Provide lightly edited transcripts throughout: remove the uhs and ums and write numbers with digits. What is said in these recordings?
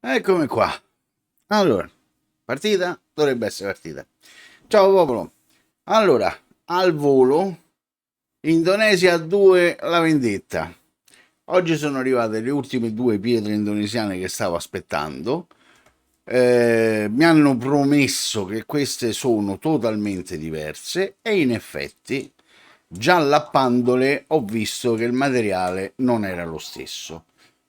Eccomi qua. Allora, partita? Dovrebbe essere partita. Ciao popolo. Allora, al volo, Indonesia 2, la vendetta. Oggi sono arrivate le ultime due pietre indonesiane che stavo aspettando. Mi hanno promesso che queste sono totalmente diverse e in effetti, già lappandole, ho visto che il materiale non era lo stesso.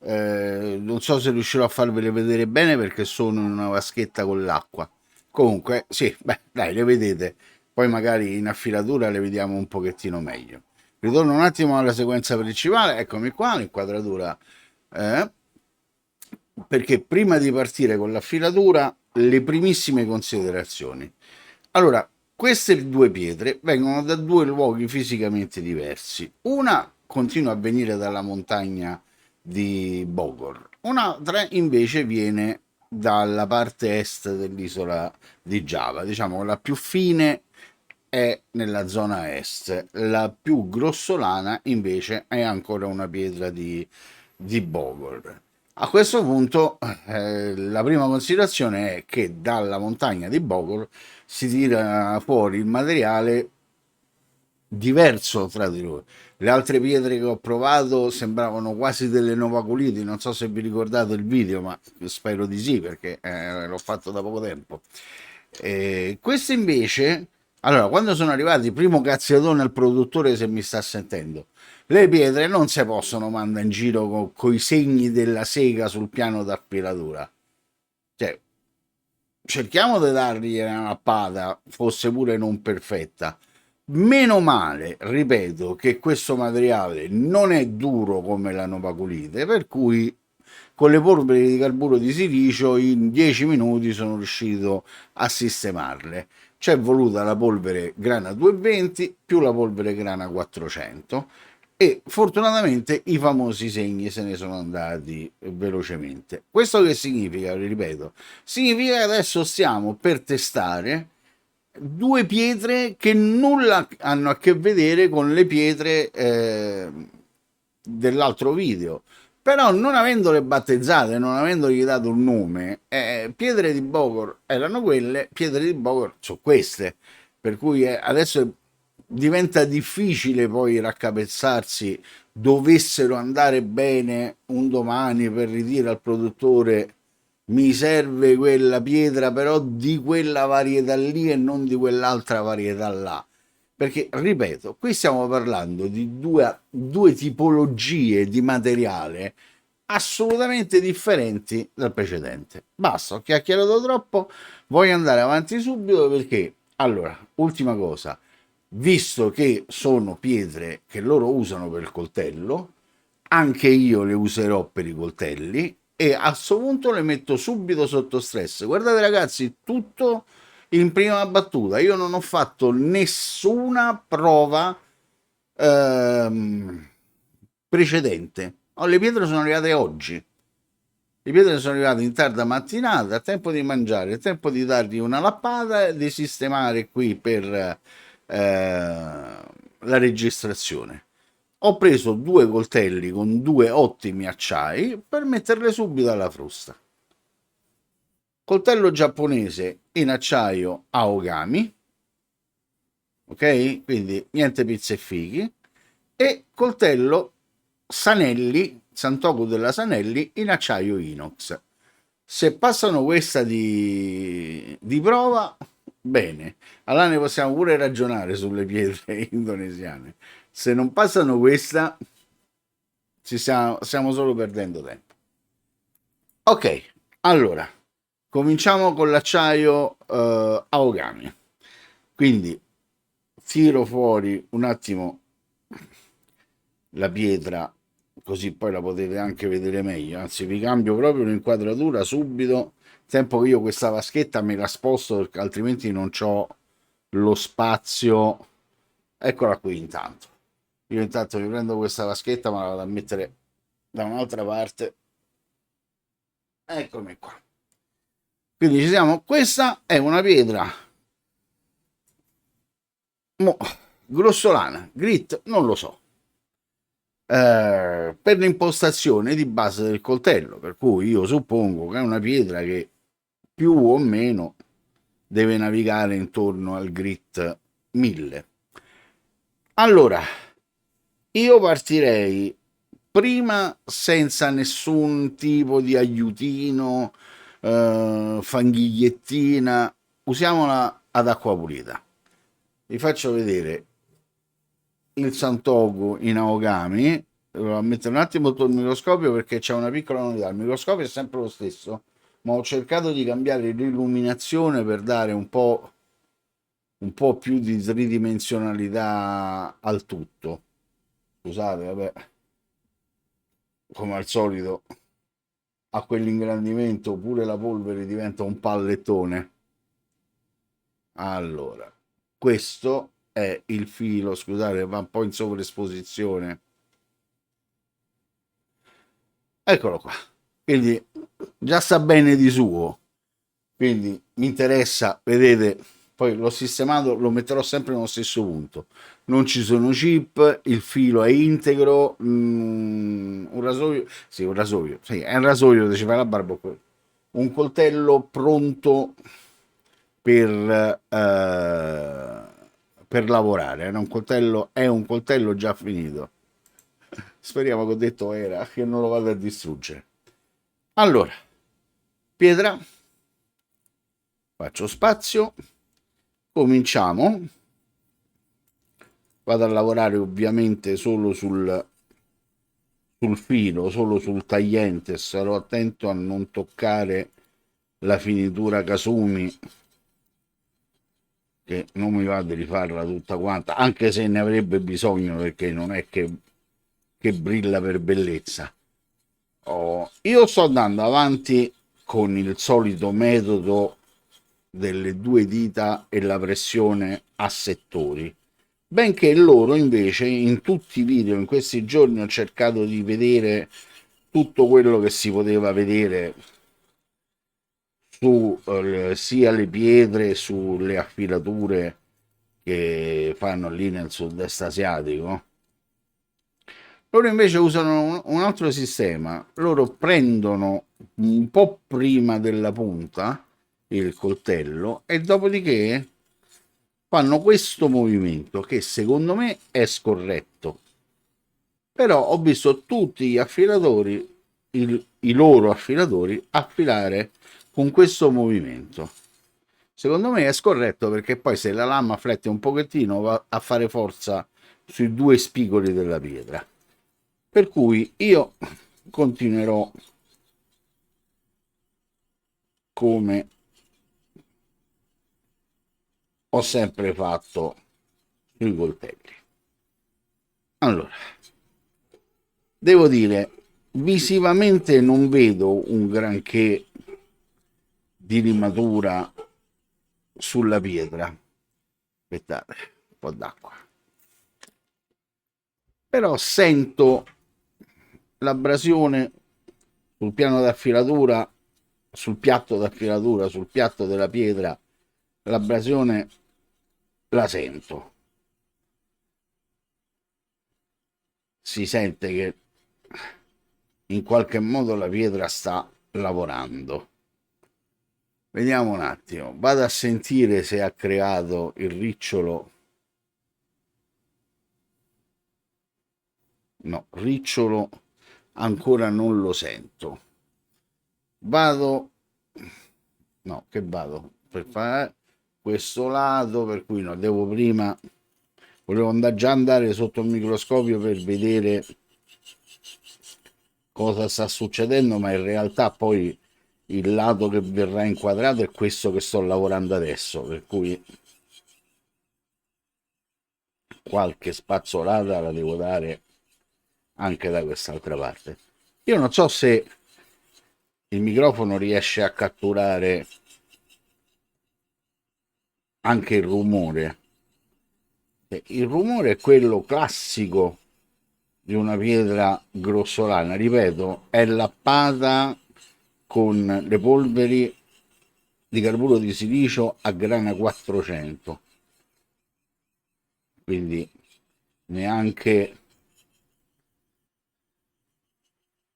Non so se riuscirò a farvele vedere bene perché sono in una vaschetta con l'acqua. Comunque, sì, beh, dai, le vedete. Poi magari in affilatura le vediamo un pochettino meglio. Ritorno un attimo alla sequenza principale. Eccomi qua, l'inquadratura. eh, Perché prima di partire con l'affilatura, le primissime considerazioni. Allora, queste due pietre vengono da due luoghi fisicamente diversi. Una continua a venire dalla montagna di Bogor, un'altra invece viene dalla parte est dell'isola di Giava. Diciamo che la più fine è nella zona est, la più grossolana invece è ancora una pietra di Bogor. A questo punto, la prima considerazione è che dalla montagna di Bogor si tira fuori il materiale diverso tra di loro. Le altre pietre che ho provato sembravano quasi delle novaculiti, non so se vi ricordate il video, ma spero di sì perché l'ho fatto da poco tempo. Queste invece, allora, quando sono arrivati, primo cazziatone al produttore se mi sta sentendo, le pietre non si possono mandare in giro con i segni della sega sul piano d'appilatura. Cioè, cerchiamo di dargli una mappata, fosse pure non perfetta. Meno male, ripeto, che questo materiale non è duro come la novaculite, per cui con le polveri di carburo di silicio in 10 minuti sono riuscito a sistemarle. C'è voluta la polvere grana 220 più la polvere grana 400 e fortunatamente i famosi segni se ne sono andati velocemente. Questo che significa, ripeto, significa che adesso stiamo per testare due pietre che nulla hanno a che vedere con le pietre dell'altro video. Però non avendole battezzate, non avendogli dato un nome, pietre di Bogor erano quelle, pietre di Bogor sono queste. Per cui adesso diventa difficile poi raccapezzarsi, dovessero andare bene un domani per ridire al produttore mi serve quella pietra però di quella varietà lì e non di quell'altra varietà là. Perché, ripeto, qui stiamo parlando di due tipologie di materiale assolutamente differenti dal precedente. Basta, ho chiacchierato troppo, voglio andare avanti subito perché, allora, ultima cosa, visto che sono pietre che loro usano per il coltello, anche io le userò per i coltelli e a questo punto le metto subito sotto stress. Guardate ragazzi, tutto in prima battuta. Io non ho fatto nessuna prova ehm, precedente. Oh, le pietre sono arrivate oggi. Le pietre sono arrivate in tarda mattinata, tempo di mangiare, tempo di dargli una lappata e di sistemare qui per la registrazione. Ho preso due coltelli con due ottimi acciai per metterle subito alla frusta. Coltello giapponese in acciaio Aogami, ok? Quindi niente pizze e fighi. E coltello Sanelli, Santoku della Sanelli in acciaio inox. Se passano questa di prova, bene. Allora ne possiamo pure ragionare sulle pietre indonesiane. Se non passano questa, stiamo solo perdendo tempo. Ok, allora, cominciamo con l'acciaio Aogami. Quindi tiro fuori un attimo la pietra, così poi la potete anche vedere meglio. Anzi, vi cambio proprio l'inquadratura subito. Tempo che io questa vaschetta me la sposto perché altrimenti non ho lo spazio. Eccola qui intanto. Io intanto mi prendo questa vaschetta, ma la vado a mettere da un'altra parte. Eccomi qua. Quindi ci siamo. Questa è una pietra mo, grossolana, grit, non lo so. per l'impostazione di base del coltello, per cui io suppongo che è una pietra che più o meno deve navigare intorno al grit 1000. Allora, io partirei prima senza nessun tipo di aiutino, fanghigliettina, usiamola ad acqua pulita. Vi faccio vedere il Santoku in Aogami. Devo mettere un attimo sotto il microscopio perché c'è una piccola novità. Il microscopio è sempre lo stesso, ma ho cercato di cambiare l'illuminazione per dare un po' più di tridimensionalità al tutto. Scusate, vabbè, come al solito, a quell'ingrandimento pure la polvere diventa un pallettone. Allora, questo è il filo, scusate, va un po' in sovraesposizione. Eccolo qua. Quindi già sta bene di suo. Quindi mi interessa, vedete, poi l'ho sistemato, lo metterò sempre nello stesso punto. Non ci sono chip, il filo è integro, un rasoio, sì, un rasoio, sì, è un rasoio dove ci fai la barba, un coltello pronto per lavorare, è un coltello già finito. Speriamo che ho detto era, che non lo vado a distruggere. Allora, pietra, faccio spazio, cominciamo. Vado a lavorare ovviamente solo sul filo, solo sul tagliente, sarò attento a non toccare la finitura Kasumi, che non mi va di rifarla tutta quanta, anche se ne avrebbe bisogno perché non è che brilla per bellezza. Io sto andando avanti con il solito metodo delle due dita e la pressione a settori, benché loro invece in tutti i video in questi giorni ho cercato di vedere tutto quello che si poteva vedere su sia le pietre, sulle affilature che fanno lì nel sud-est asiatico. Loro invece usano un altro sistema, loro prendono un po' prima della punta il coltello e dopodiché fanno questo movimento che secondo me è scorretto. Però ho visto tutti gli affilatori, i loro affilatori, affilare con questo movimento. Secondo me è scorretto perché poi se la lama flette un pochettino va a fare forza sui due spigoli della pietra. Per cui io continuerò come ho sempre fatto sui coltelli. Allora, devo dire, visivamente non vedo un granché di limatura sulla pietra. Aspettate, un po' d'acqua. Però sento l'abrasione sul piano d'affilatura, sul piatto d'affilatura, sul piatto della pietra, l'abrasione la sento. Si sente che in qualche modo la pietra sta lavorando. Vediamo un attimo, vado a sentire se ha creato il ricciolo. No, ricciolo ancora non lo sento. Vado, no, che vado per fare questo lato, per cui no, devo prima, volevo già andare sotto il microscopio per vedere cosa sta succedendo, ma in realtà poi il lato che verrà inquadrato è questo che sto lavorando adesso, per cui qualche spazzolata la devo dare anche da quest'altra parte. Io non so se il microfono riesce a catturare anche il rumore. Il rumore è quello classico di una pietra grossolana, ripeto, è lappata con le polveri di carburo di silicio a grana 400, quindi neanche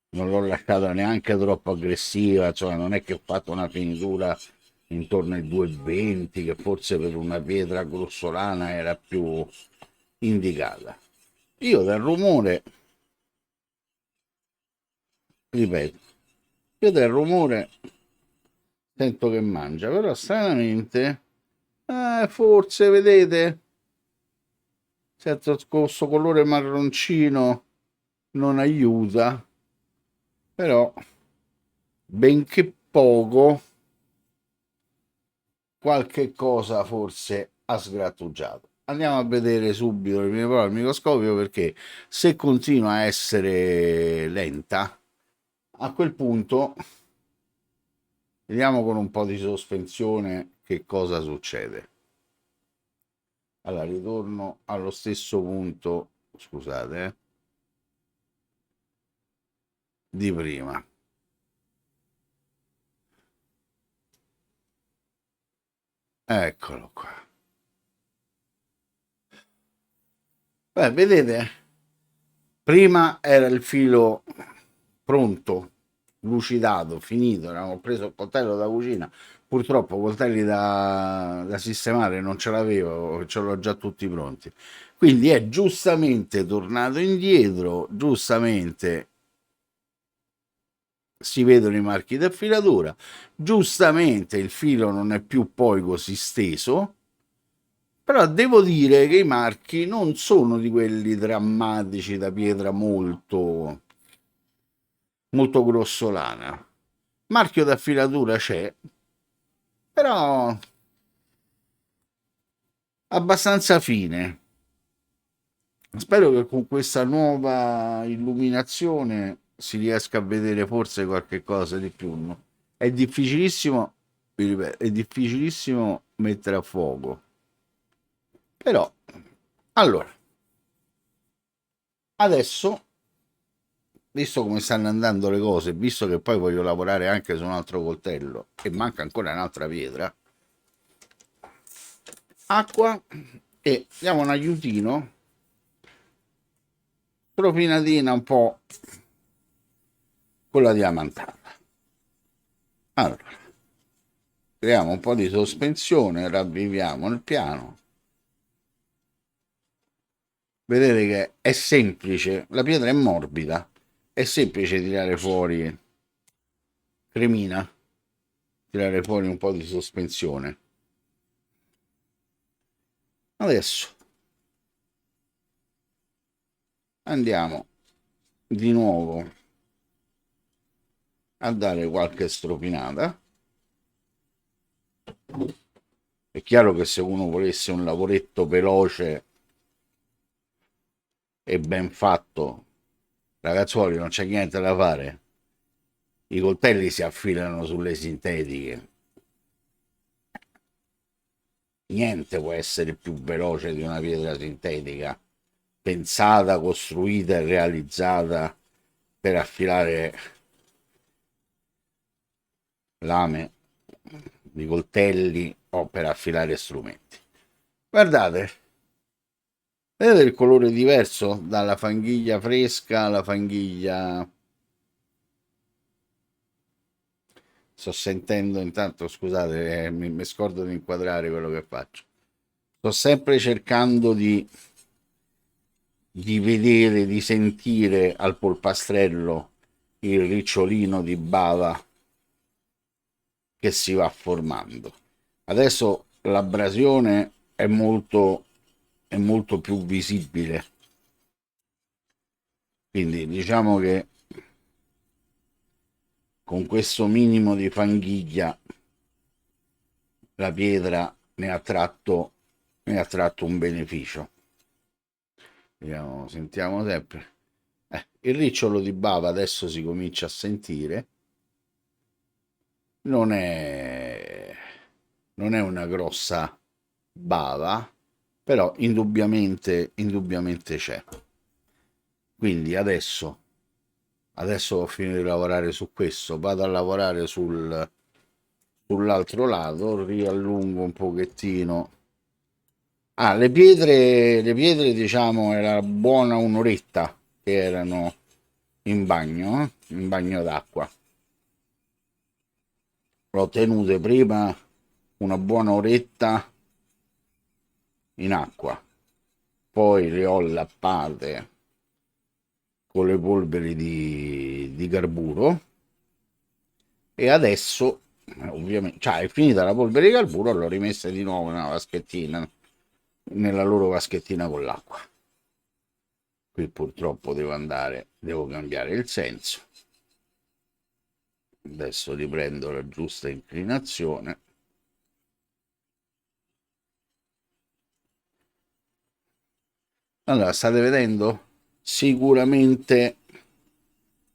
non l'ho lasciata neanche troppo aggressiva, cioè non è che ho fatto una finitura intorno ai 2,20, che forse per una pietra grossolana era più indicata. Io dal rumore, ripeto, io dal rumore sento che mangia, però stranamente, forse vedete, certo questo colore marroncino non aiuta, però benché poco, qualche cosa forse ha sgrattugiato. Andiamo a vedere subito le prime prove al microscopio, perché se continua a essere lenta, a quel punto vediamo con un po' di sospensione che cosa succede. Allora, ritorno allo stesso punto, scusate, di prima. Eccolo qua. Beh, vedete, prima era il filo pronto, lucidato, finito, avevamo preso il coltello da cucina, purtroppo coltelli da sistemare non ce l'avevo, ce l'ho già tutti pronti. Quindi è giustamente tornato indietro, giustamente si vedono i marchi di affilatura, giustamente il filo non è più poi così steso, però devo dire che i marchi non sono di quelli drammatici da pietra molto grossolana. Marchio d'affilatura c'è, però abbastanza fine. Spero che con questa nuova illuminazione si riesca a vedere forse qualche cosa di più. No? È difficilissimo, vi ripeto, è difficilissimo mettere a fuoco. Però, allora, adesso, visto come stanno andando le cose, visto che poi voglio lavorare anche su un altro coltello e manca ancora un'altra pietra, acqua e diamo un aiutino, propinatina un po' con la diamantata. Allora, creiamo un po' di sospensione, ravviviamo il piano. Vedete che è semplice, la pietra è morbida, è semplice tirare fuori cremina, tirare fuori un po' di sospensione. Adesso andiamo di nuovo a dare qualche stropinata. È chiaro che se uno volesse un lavoretto veloce e ben fatto, ragazzuoli, non c'è niente da fare. I coltelli si affilano sulle sintetiche. Niente può essere più veloce di una pietra sintetica, pensata, costruita e realizzata per affilare lame di coltelli o per affilare strumenti. Guardate, vedete il colore diverso dalla fanghiglia fresca alla fanghiglia. Sto sentendo intanto, scusate, mi scordo di inquadrare quello che faccio. Sto sempre cercando di vedere, di sentire al polpastrello il ricciolino di bava che si va formando. Adesso l'abrasione è molto più visibile, quindi diciamo che con questo minimo di fanghiglia la pietra ne ha tratto un beneficio. Vediamo, sentiamo sempre. Il ricciolo di bava adesso si comincia a sentire. Non è, non è una grossa bava, però indubbiamente c'è. Quindi adesso ho finito di lavorare su questo, vado a lavorare sull'altro lato, riallungo un pochettino. Ah, le pietre diciamo era buona un'oretta che erano in bagno d'acqua. L'ho tenute prima una buona oretta in acqua, poi le ho lappate con le polveri di carburo e adesso, ovviamente, cioè è finita la polvere di carburo, l'ho rimessa di nuovo nella vaschettina, nella loro vaschettina con l'acqua. Qui purtroppo devo cambiare il senso. Adesso riprendo la giusta inclinazione. Allora, state vedendo? Sicuramente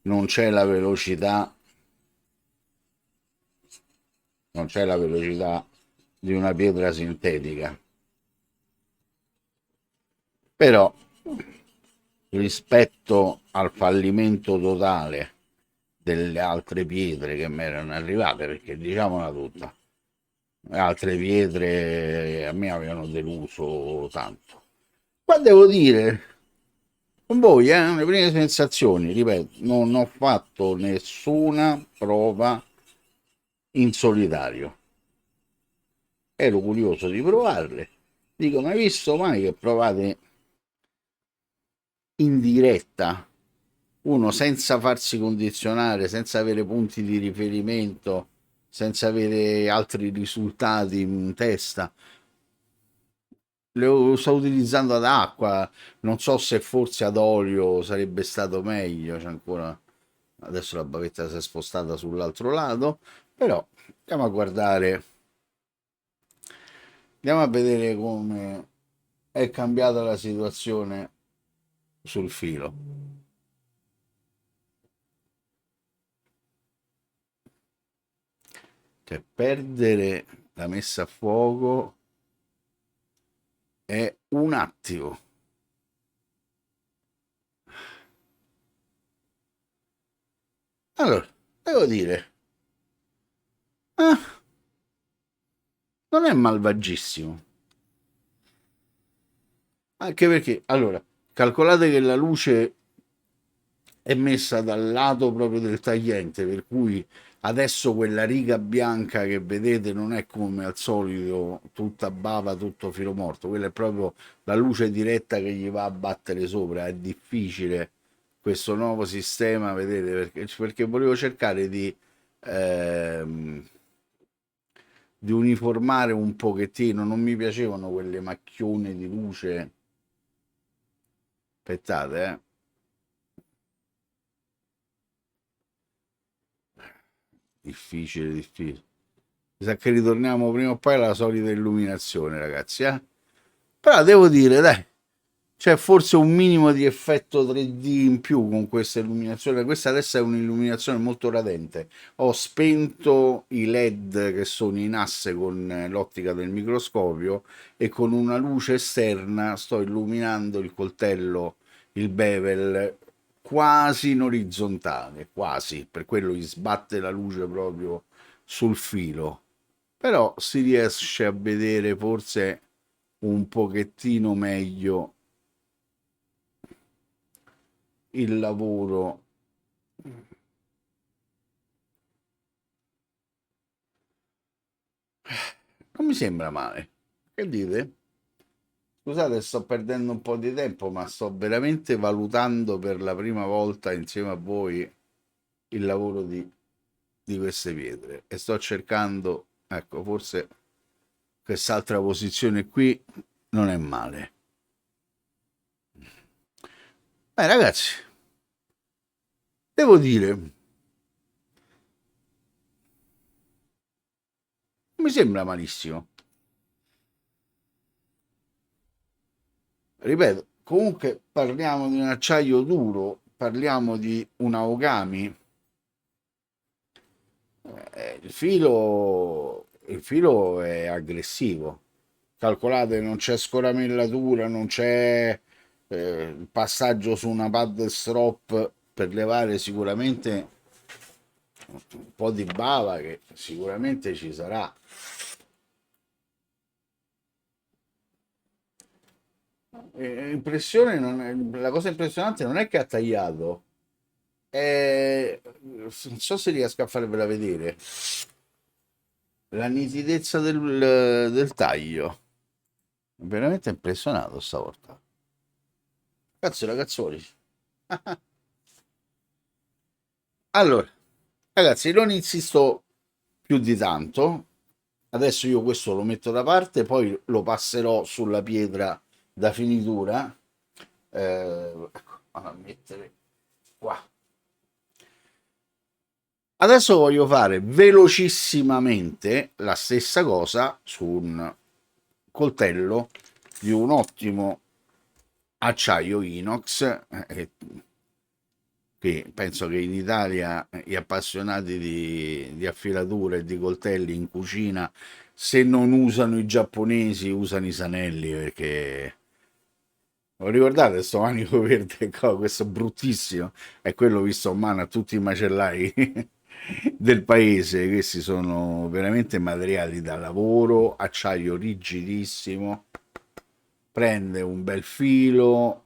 non c'è la velocità, non c'è la velocità di una pietra sintetica, però rispetto al fallimento totale delle altre pietre che mi erano arrivate, perché diciamola tutta, le altre pietre a me avevano deluso tanto. Qua devo dire, con voi, le prime sensazioni, ripeto, non ho fatto nessuna prova in solitario. Ero curioso di provarle. Dico, ma hai visto mai che provate in diretta? Uno senza farsi condizionare, senza avere punti di riferimento, senza avere altri risultati in testa. Lo sto utilizzando ad acqua, non so se forse ad olio sarebbe stato meglio, c'è ancora adesso la bavetta si è spostata sull'altro lato, però andiamo a guardare, andiamo a vedere come è cambiata la situazione sul filo. Cioè, perdere la messa a fuoco è un attimo. Allora, devo dire, ah, non è malvagissimo. Anche perché, allora, calcolate che la luce è messa dal lato proprio del tagliente, per cui adesso quella riga bianca che vedete non è come al solito tutta bava, tutto filo morto, quella è proprio la luce diretta che gli va a battere sopra, è difficile questo nuovo sistema, vedete, perché volevo cercare di uniformare un pochettino, non mi piacevano quelle macchione di luce, aspettate, difficile, difficile. Mi sa che ritorniamo prima o poi alla solita illuminazione, ragazzi, eh? Però devo dire, dai, c'è forse un minimo di effetto 3D in più con questa illuminazione. Questa adesso è un'illuminazione molto radente. Ho spento i LED che sono in asse con l'ottica del microscopio e con una luce esterna sto illuminando il coltello, il bevel, quasi in orizzontale, quasi, per quello gli sbatte la luce proprio sul filo. Però si riesce a vedere forse un pochettino meglio il lavoro. Non mi sembra male. Che dite? Scusate, sto perdendo un po' di tempo, ma sto veramente valutando per la prima volta insieme a voi il lavoro di queste pietre e sto cercando, ecco, forse quest'altra posizione qui non è male. Ragazzi, devo dire, non mi sembra malissimo. Ripeto, comunque parliamo di un acciaio duro, parliamo di un Aogami. Il filo è aggressivo. Calcolate, non c'è scoramellatura, non c'è il passaggio su una pad strop per levare sicuramente un po' di bava che sicuramente ci sarà. La cosa impressionante non è che ha tagliato, non so se riesco a farvela vedere la nitidezza del taglio. Veramente impressionato stavolta. Cazzo, ragazzoli. Allora, ragazzi, non insisto più di tanto. Adesso io questo lo metto da parte, poi lo passerò sulla pietra da finitura. Ecco, vado a mettere qua. Adesso voglio fare velocissimamente la stessa cosa su un coltello di un ottimo acciaio inox, che penso che in Italia gli appassionati di affilature e di coltelli in cucina, se non usano i giapponesi, usano i Sanelli, perché lo ricordate sto manico verde qua, questo bruttissimo, è quello visto a mano a tutti i macellai del paese. Questi sono veramente materiali da lavoro, acciaio rigidissimo, prende un bel filo.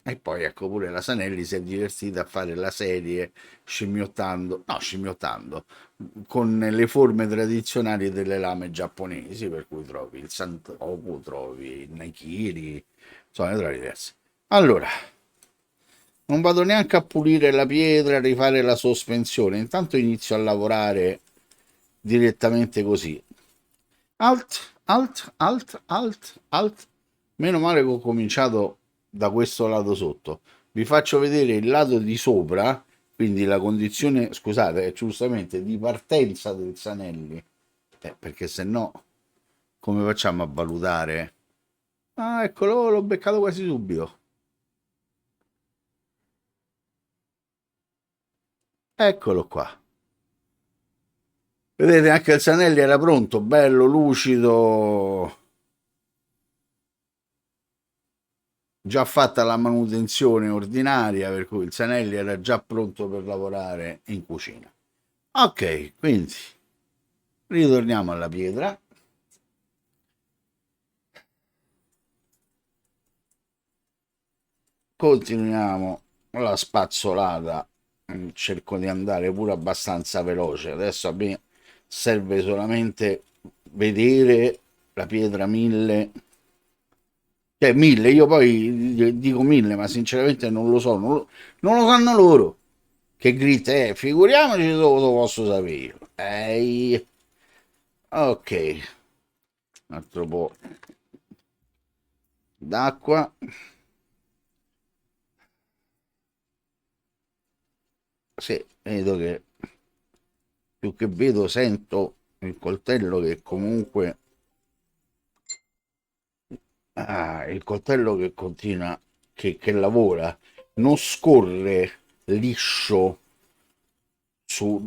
E poi ecco, pure la Sanelli si è divertita a fare la serie scimmiottando con le forme tradizionali delle lame giapponesi, per cui trovi il Santoku, trovi il Naikiri, insomma, ne trovi diverse. Allora, non vado neanche a pulire la pietra, a rifare la sospensione, intanto inizio a lavorare direttamente così. Alt, alt, alt, alt, alt. Meno male che ho cominciato da questo lato sotto. Vi faccio vedere il lato di sopra, quindi la condizione, scusate, è giustamente di partenza del Sanelli, perché se no come facciamo a valutare? Ah, eccolo, l'ho beccato quasi subito. Eccolo qua. Vedete, anche il Sanelli era pronto, bello, lucido, già fatta la manutenzione ordinaria, per cui il Sanelli era già pronto per lavorare in cucina. Ok, quindi ritorniamo alla pietra. Continuiamo la spazzolata. Cerco di andare pure abbastanza veloce. Adesso a me serve solamente vedere la pietra 1000. Cioè 1000, io poi dico 1000, ma sinceramente non lo so, non lo sanno loro. Che grit è? Figuriamoci dove lo posso sapere io. Ok, un altro po' d'acqua. Sì, vedo che più che vedo sento il coltello che comunque il coltello che continua, che lavora, non scorre liscio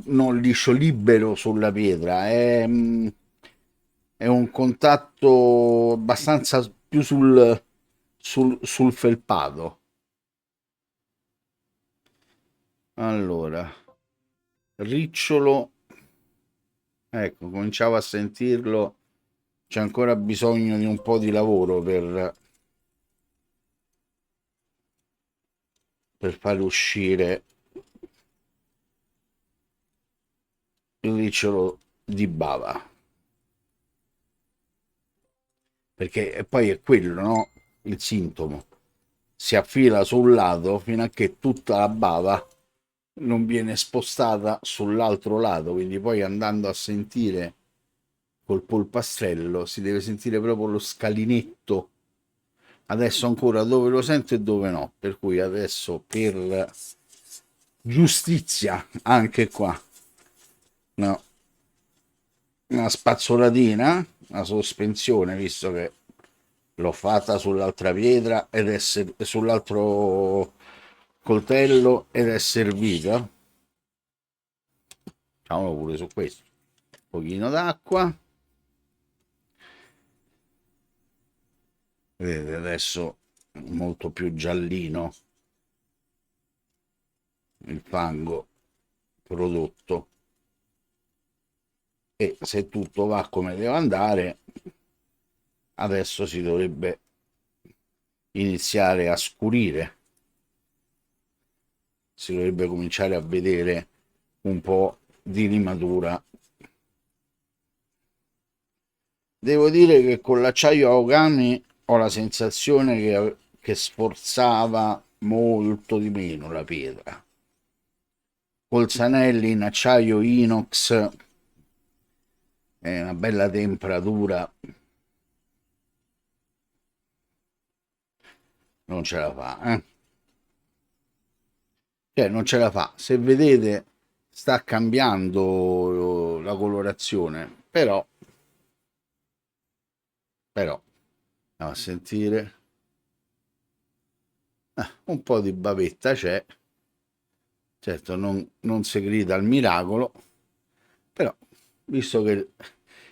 non liscio libero sulla pietra, è un contatto abbastanza più sul felpato. Allora, ricciolo, ecco, cominciavo a sentirlo, c'è ancora bisogno di un po' di lavoro per far uscire il ricciolo di bava, perché poi è quello, no? Il sintomo. Si affila sul lato fino a che tutta la bava non viene spostata sull'altro lato, quindi poi andando a sentire col polpastrello si deve sentire proprio lo scalinetto. Adesso ancora dove lo sento e dove no, per cui adesso per giustizia anche qua no, una spazzolatina, una sospensione, visto che l'ho fatta sull'altra pietra ed è sull'altro coltello ed è servita. Facciamolo pure su questo. Un pochino d'acqua. Vedete adesso molto più giallino il fango prodotto, e se tutto va come deve andare adesso si dovrebbe iniziare a scurire. si dovrebbe cominciare a vedere un po' di limatura. Devo dire che con l'acciaio Aogami ho la sensazione che sforzava molto di meno la pietra. Col Sanelli in acciaio inox è una bella temperatura, non ce la fa, eh? Cioè, non ce la fa. Se vedete, sta cambiando la colorazione, però, andiamo a sentire. Un po' di bavetta c'è, certo non si grida al miracolo, però visto che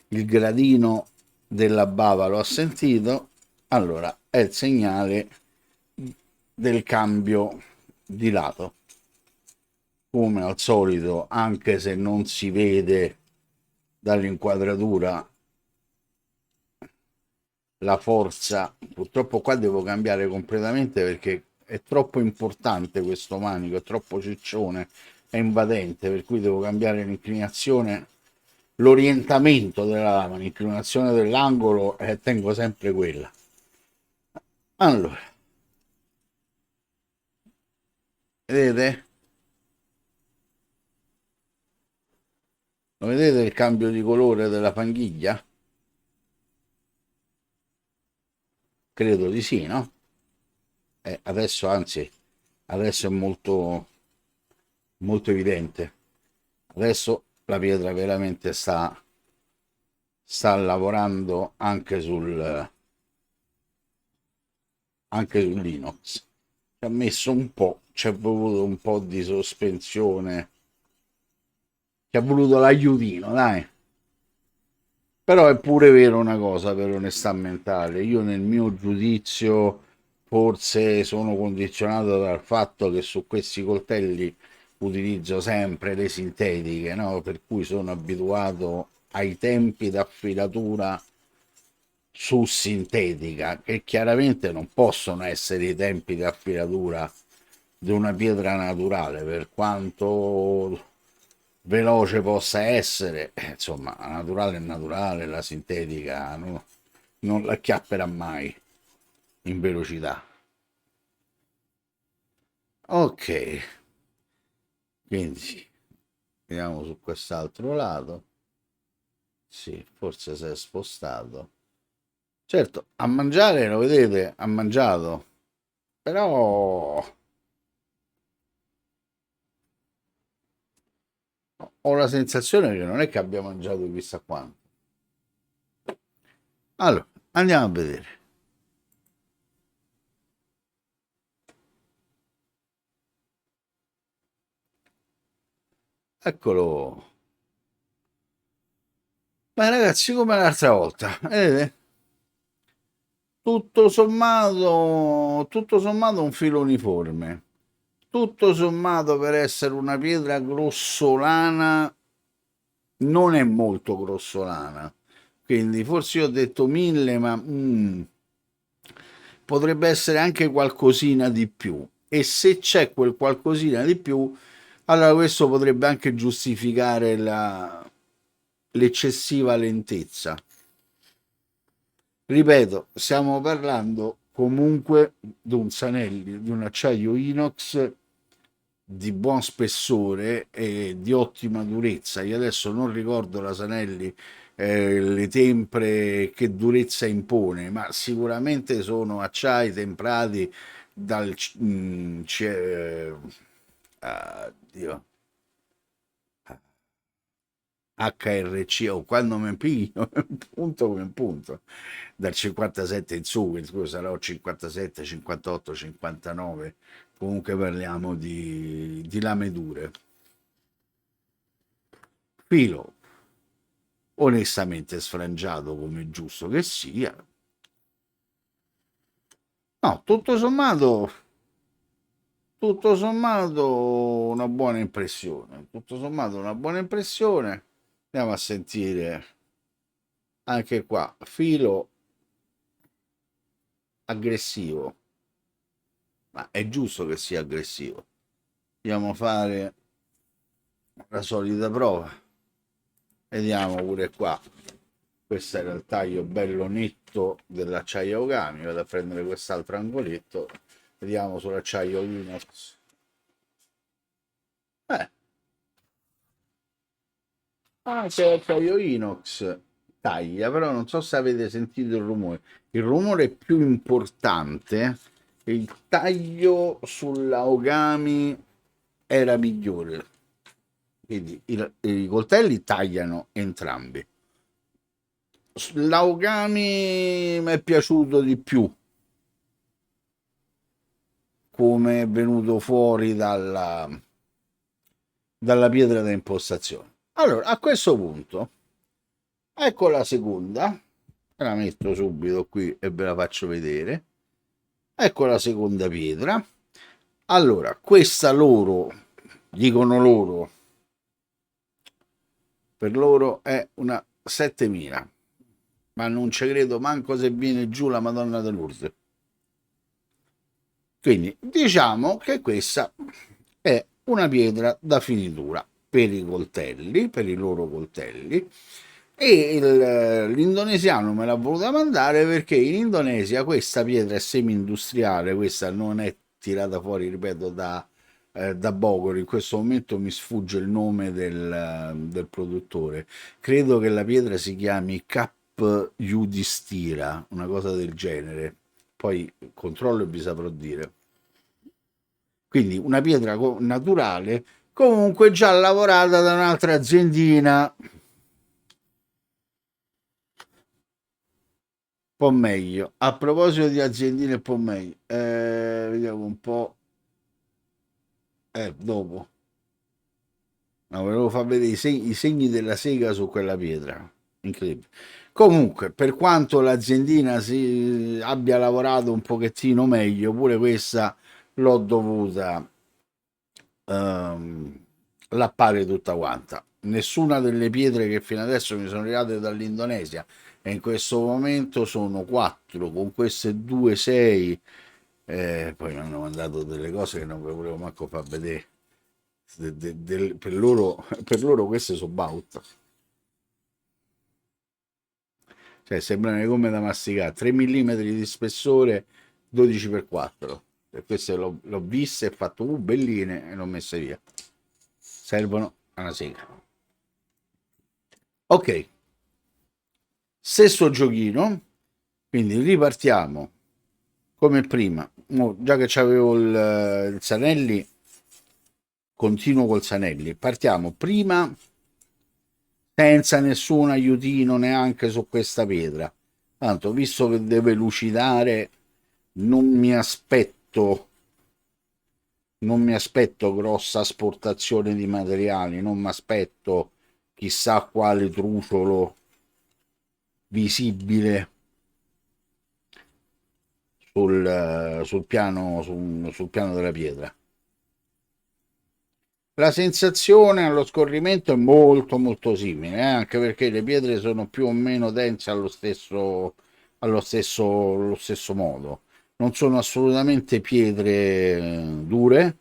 il gradino della bava l'ho sentito, allora è il segnale del cambio di lato. Come al solito, anche se non si vede dall'inquadratura la forza, purtroppo qua devo cambiare completamente perché è troppo importante questo manico, è troppo ciccione, è invadente, per cui devo cambiare l'inclinazione, l'orientamento della lama, l'inclinazione dell'angolo e tengo sempre quella. Allora, vedete? Lo vedete il cambio di colore della panghiglia? Credo di sì, no? Adesso, anzi, adesso è molto evidente. Adesso la pietra veramente sta lavorando anche sull'inox. Ci ha messo un po', ci è voluto un po' di sospensione, ci è voluto l'aiutino, dai. Però è pure vero una cosa, per onestà mentale, io nel mio giudizio forse sono condizionato dal fatto che su questi coltelli utilizzo sempre le sintetiche, no? Per cui sono abituato ai tempi d'affilatura su sintetica, che chiaramente non possono essere i tempi di affilatura di una pietra naturale, per quanto veloce possa essere, insomma, la naturale è naturale, la sintetica non la acchiapperà mai in velocità. Ok, quindi vediamo su quest'altro lato. Sì, forse si è spostato. Certo, a mangiare, lo vedete, ha mangiato, però ho la sensazione che non è che abbia mangiato chissà quanto. Allora, andiamo a vedere. Eccolo. Ma ragazzi, come l'altra volta, vedete? Tutto sommato un filo uniforme. Tutto sommato per essere una pietra grossolana, non è molto grossolana. Quindi forse io ho detto 1000, ma potrebbe essere anche qualcosina di più. E se c'è quel qualcosina di più, allora questo potrebbe anche giustificare l'eccessiva lentezza. Ripeto, stiamo parlando comunque di un Sanelli, di un acciaio inox di buon spessore e di ottima durezza. Io adesso non ricordo la Sanelli, le tempere, che durezza impone, ma sicuramente sono acciai temprati dal Dio, HRC o quando mi piglio un punto come un punto dal 57 in su, quindi sarò 57, 58, 59. Comunque parliamo di lame dure. Filo onestamente sfrangiato come è giusto che sia. No, tutto sommato una buona impressione. Tutto sommato una buona impressione. Andiamo a sentire anche qua. Filo aggressivo, ma è giusto che sia aggressivo. Andiamo a fare la solita prova. Vediamo pure qua. Questo era il taglio bello netto dell'acciaio Ogami. Vado a prendere quest'altro angoletto. Vediamo sull'acciaio inox. Eh, anche l'acciaio inox taglia, però non so se avete sentito il rumore. Il rumore più importante, il taglio sulla Ogami era migliore. Quindi i coltelli tagliano entrambi. L'Aogami mi è piaciuto di più come è venuto fuori dalla pietra da impostazione. Allora, a questo punto, ecco la seconda, la metto subito qui e ve la faccio vedere. Ecco la seconda pietra. Allora, questa loro, dicono loro, per loro è una 7000, ma non ci credo manco se viene giù la Madonna de Lourdes. Quindi diciamo che questa è una pietra da finitura per i coltelli, per i loro coltelli, e l'indonesiano me l'ha voluta mandare perché in Indonesia questa pietra è semi-industriale, questa non è tirata fuori, ripeto, da Bogor. In questo momento mi sfugge il nome del produttore. Credo che la pietra si chiami Cap Yudhishthira, una cosa del genere. Poi controllo e vi saprò dire. Quindi una pietra naturale, comunque già lavorata da un'altra aziendina. Un po' meglio. A proposito di aziendine un po' meglio, vediamo un po'. Dopo. No, volevo far vedere i segni della sega su quella pietra. Incredibile. Comunque, per quanto l'aziendina abbia lavorato un pochettino meglio, pure questa l'ho dovuta ehm, lappare tutta quanta. Nessuna delle pietre che fino adesso mi sono arrivate dall'Indonesia e in questo momento sono quattro, con queste due sei. Poi mi hanno mandato delle cose che non ve volevo manco far vedere. Per loro queste sono baut. Cioè sembrano le gomme da masticare, 3 mm di spessore, 12x4. E queste l'ho viste e fatto belline e l'ho messe via. Servono a una sega. Ok, stesso giochino, quindi ripartiamo come prima. Già che c'avevo il Sanelli, continuo col Sanelli. Partiamo prima senza nessun aiutino neanche su questa pietra. Tanto, visto che deve lucidare, non mi aspetto non mi aspetto grossa asportazione di materiali, non mi aspetto chissà quale truciolo visibile sul piano della pietra. La sensazione allo scorrimento è molto molto simile, anche perché le pietre sono più o meno dense allo stesso modo. Non sono assolutamente pietre dure.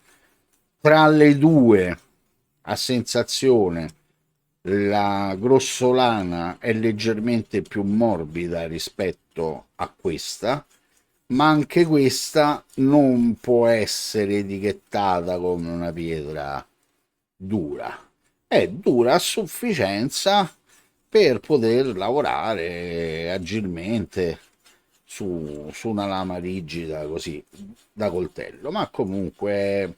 Tra le due, a sensazione, la grossolana è leggermente più morbida rispetto a questa, ma anche questa non può essere etichettata come una pietra dura. È dura a sufficienza per poter lavorare agilmente su una lama rigida così da coltello, ma comunque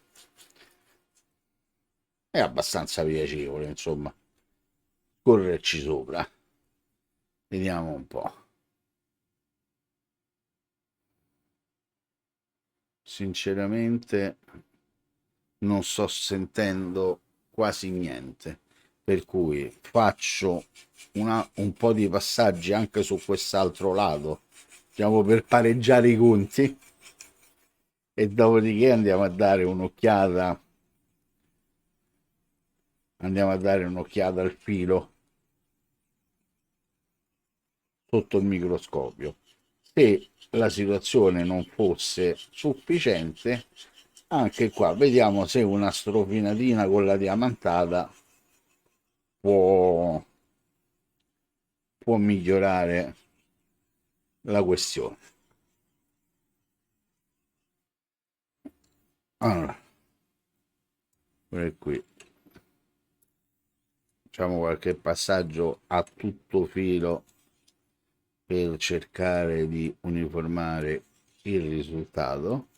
è abbastanza piacevole, insomma, correrci sopra. Vediamo un po'. Sinceramente non sto sentendo quasi niente, per cui faccio un po' di passaggi anche su quest'altro lato, diciamo per pareggiare i conti, e dopodiché andiamo a dare un'occhiata al filo sotto il microscopio. Se la situazione non fosse sufficiente, Anche qua vediamo se una strofinatina con la diamantata può, può migliorare la questione. Allora, qui facciamo qualche passaggio a tutto filo per cercare di uniformare il risultato.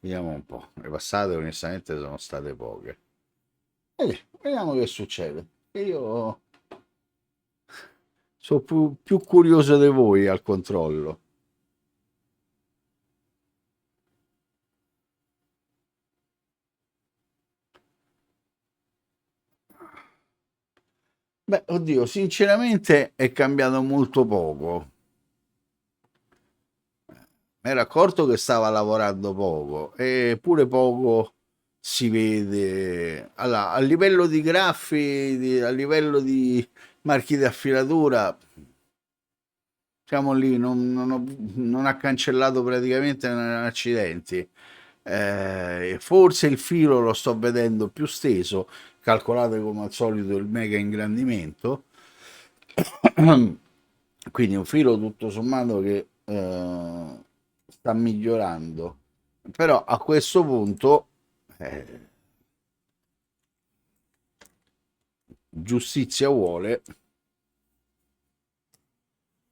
Vediamo un po'. Le passate onestamente sono state poche. Vediamo che succede. Io sono più curioso di voi al controllo. Beh, oddio, sinceramente è cambiato molto poco. Mi ero accorto che stava lavorando poco, eppure poco si vede. Allora, a livello di graffi, a livello di marchi di affilatura, siamo lì, non ha cancellato praticamente accidenti. Forse il filo lo sto vedendo più steso, calcolate come al solito il mega ingrandimento, quindi un filo tutto sommato che sta migliorando, però a questo punto eh, giustizia vuole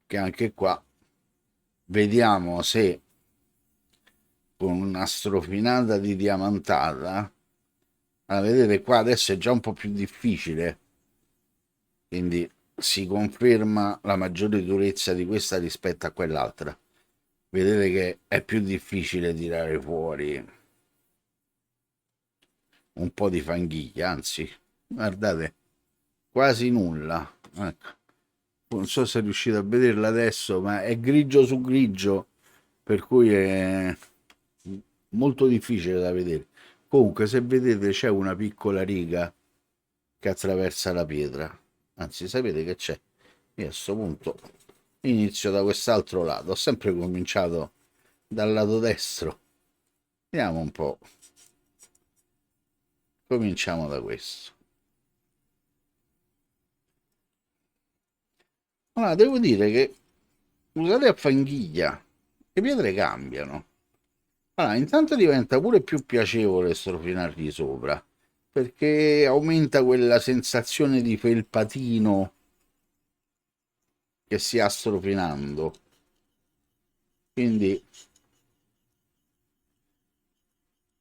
che anche qua vediamo se con una strofinata di diamantata, vedete qua adesso è già un po' più difficile, quindi si conferma la maggiore durezza di questa rispetto a quell'altra. Vedete che è più difficile tirare fuori un po' di fanghiglia, anzi, guardate, quasi nulla. Ecco. Non so se riuscite a vederla adesso, ma è grigio su grigio, per cui è molto difficile da vedere. Comunque, se vedete, c'è una piccola riga che attraversa la pietra. Anzi, sapete che c'è? Io a questo punto inizio da quest'altro lato. Ho sempre cominciato dal lato destro. Vediamo un po'. Cominciamo da questo. Allora, devo dire che usate a fanghiglia, le pietre cambiano. Allora, intanto diventa pure più piacevole strofinargli sopra, perché aumenta quella sensazione di felpatino che si ha strofinando. Quindi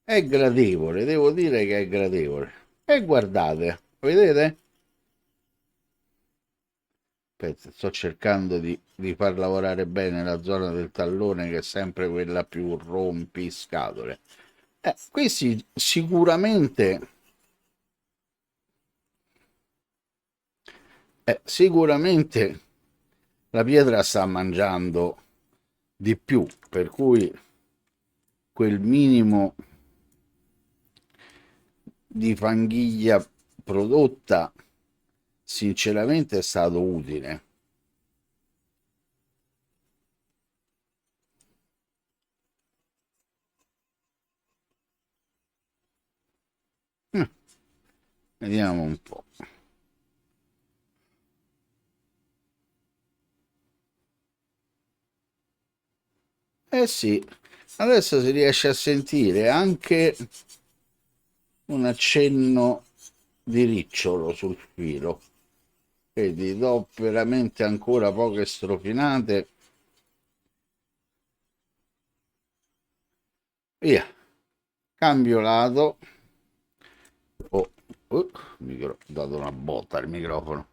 è gradevole, devo dire che è gradevole. E guardate, vedete? Aspetta, sto cercando di far lavorare bene la zona del tallone, che è sempre quella più rompiscatole. Questi sicuramente la pietra sta mangiando di più, per cui quel minimo di fanghiglia prodotta sinceramente è stato utile. Mm, Vediamo un po'. Eh sì, adesso si riesce a sentire anche un accenno di ricciolo sul filo. Vedi, do veramente ancora poche strofinate. Via, cambio lato. Oh, ho dato una botta al microfono.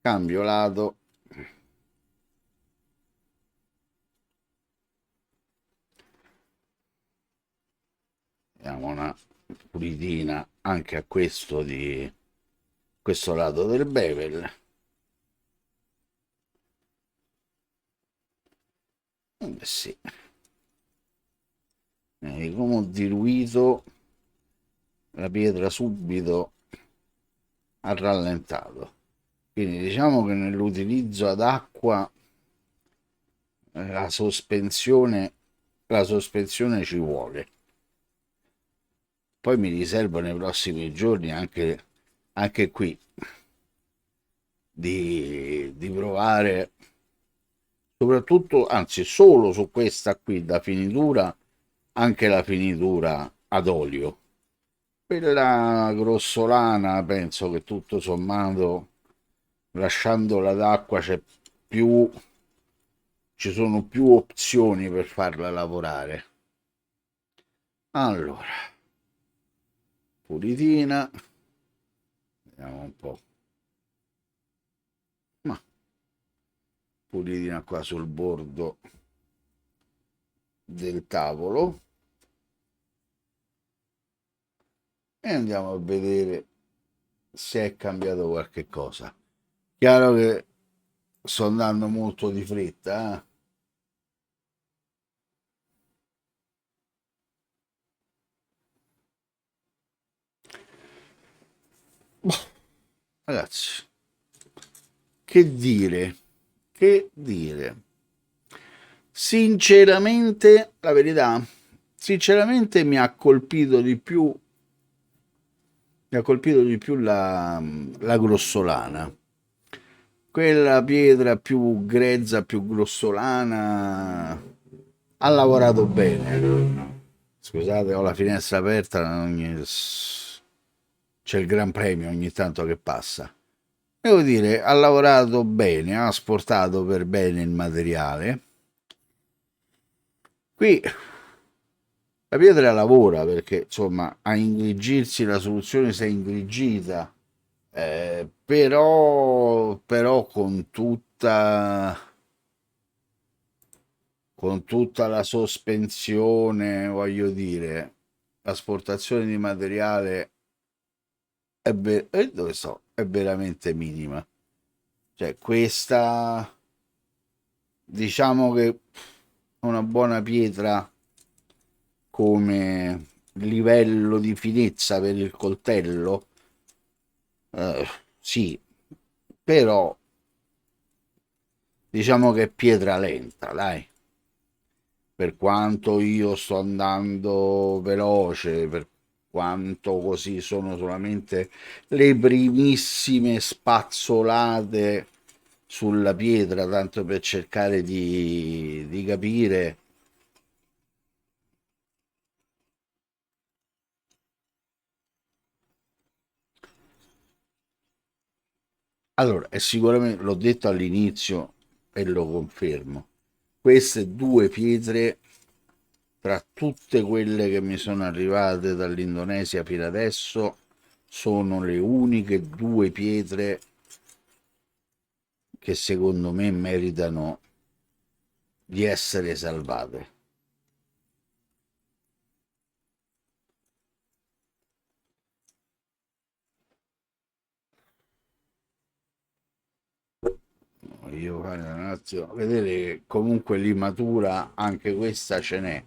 Cambio lato. Diamo una pulitina anche a questo di questo lato del bevel. Sì, come ho diluito la pietra subito, ha rallentato. Quindi diciamo che nell'utilizzo ad acqua la sospensione, la sospensione ci vuole. Poi mi riservo nei prossimi giorni anche qui di provare, soprattutto, anzi solo su questa qui da finitura, anche la finitura ad olio. Quella grossolana penso che tutto sommato, lasciandola d'acqua, più, ci sono più opzioni per farla lavorare. Allora, pulitina, vediamo un po'. Ma pulitina qua sul bordo del tavolo e andiamo a vedere se è cambiato qualche cosa. Chiaro che sto andando molto di fretta, eh? Boh, ragazzi, che dire? Che dire? Sinceramente, la verità, sinceramente mi ha colpito di più la grossolana. Quella pietra più grezza, più grossolana, ha lavorato bene. Scusate, ho la finestra aperta, c'è il Gran Premio ogni tanto che passa. Devo dire, ha lavorato bene, ha asportato per bene il materiale. Qui la pietra lavora perché, insomma, a ingrigirsi la soluzione si è ingrigita, però con tutta la sospensione, voglio dire, l'asportazione di materiale dove sto? È veramente minima. Cioè, questa, diciamo che una buona pietra come livello di finezza per il coltello, sì, però diciamo che è pietra lenta, dai. Per quanto io sto andando veloce, per quanto così sono solamente le primissime spazzolate sulla pietra, tanto per cercare di capire. Allora, è sicuramente, l'ho detto all'inizio e lo confermo, queste due pietre, tra tutte quelle che mi sono arrivate dall'Indonesia fino adesso, sono le uniche due pietre che secondo me meritano di essere salvate. Io fare un attimo, vedere che comunque limatura anche questa ce n'è.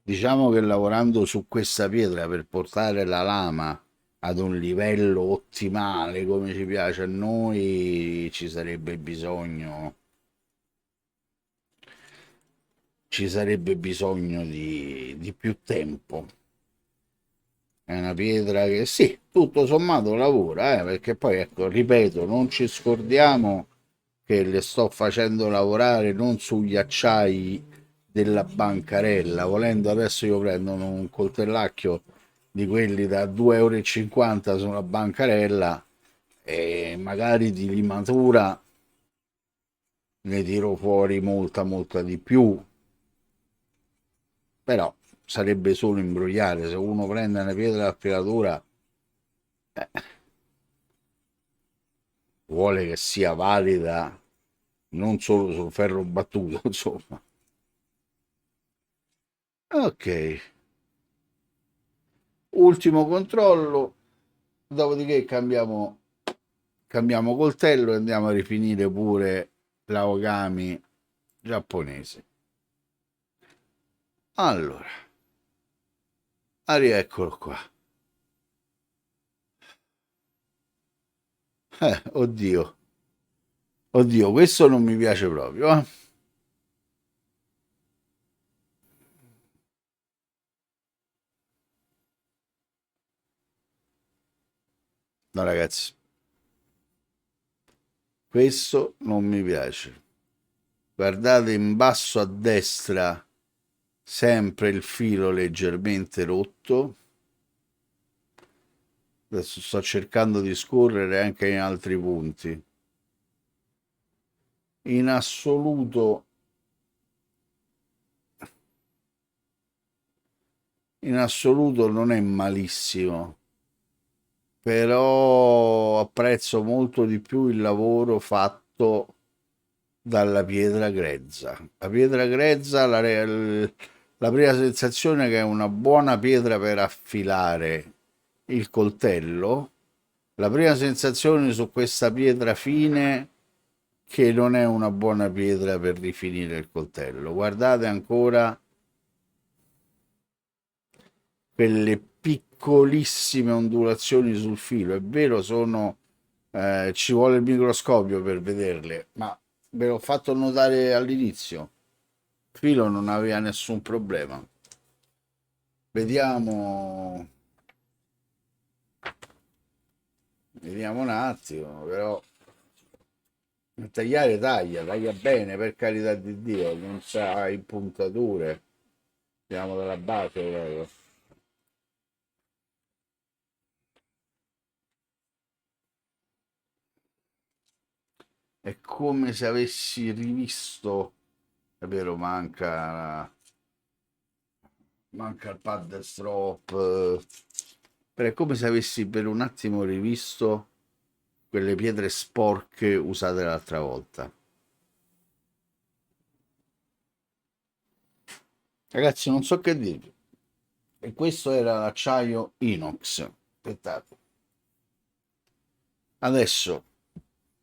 Diciamo che lavorando su questa pietra per portare la lama ad un livello ottimale come ci piace a noi, ci sarebbe bisogno di più tempo. È una pietra che sì, tutto sommato lavora, perché poi ecco, ripeto, non ci scordiamo che le sto facendo lavorare non sugli acciai della bancarella. Volendo adesso io prendo un coltellacchio di quelli da 2,50 euro sulla bancarella e magari di limatura ne tiro fuori molta di più, però sarebbe solo imbrogliare. Se uno prende una pietra da filatura, vuole che sia valida non solo sul ferro battuto, insomma. Ok, ultimo controllo, dopodiché cambiamo coltello e andiamo a rifinire pure la Ogami giapponese. Allora, rieccolo qua. Oddio. Oddio, questo non mi piace proprio. No, ragazzi, questo non mi piace. Guardate in basso a destra, sempre il filo leggermente rotto. Adesso sto cercando di scorrere anche in altri punti. In assoluto, in assoluto non è malissimo, però apprezzo molto di più il lavoro fatto dalla pietra grezza. La pietra grezza, la prima sensazione è che è una buona pietra per affilare il coltello. La prima sensazione su questa pietra fine che non è una buona pietra per rifinire il coltello. Guardate ancora quelle piccolissime ondulazioni sul filo. È vero, ci vuole il microscopio per vederle, ma ve l'ho fatto notare all'inizio. Il filo non aveva nessun problema. Vediamo, vediamo un attimo, però tagliare taglia bene, per carità di Dio, non sa impuntature. Andiamo dalla base, proprio. È come se avessi rivisto, è vero, manca il pad strop, però è come se avessi per un attimo rivisto quelle pietre sporche usate l'altra volta. Ragazzi, non so che dirvi. E questo era l'acciaio inox. Aspettate. Adesso,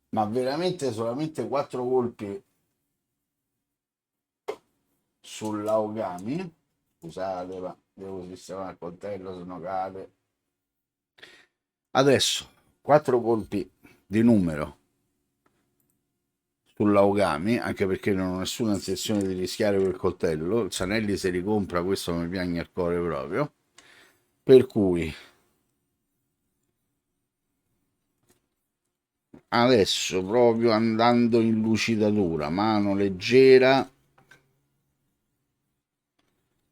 ma veramente solamente 4 colpi sull'Aogami. Scusate, ma devo sistemare il coltello, se no cade. Adesso, 4 colpi di numero sull'Aogami, anche perché non ho nessuna intenzione di rischiare quel coltello. Il Sanelli se ricompra, questo mi piagne il cuore proprio. Per cui, adesso proprio andando in lucidatura, mano leggera,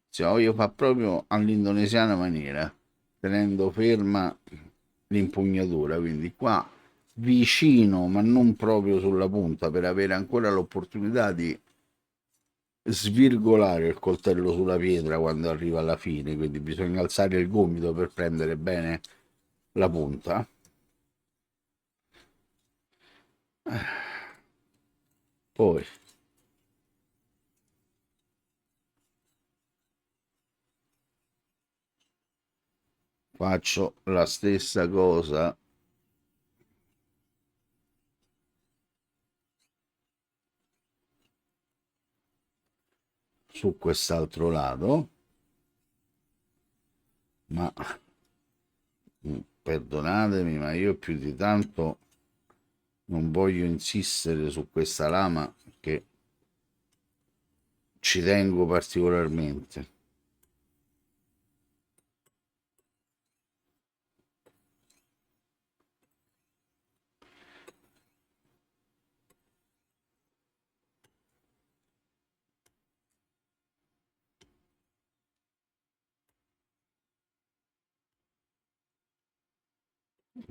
si voglio fare proprio all'indonesiana maniera, tenendo ferma l'impugnatura, quindi qua vicino ma non proprio sulla punta per avere ancora l'opportunità di svirgolare il coltello sulla pietra quando arriva alla fine, quindi bisogna alzare il gomito per prendere bene la punta. Poi faccio la stessa cosa su quest'altro lato, ma perdonatemi, ma io più di tanto non voglio insistere su questa lama che ci tengo particolarmente.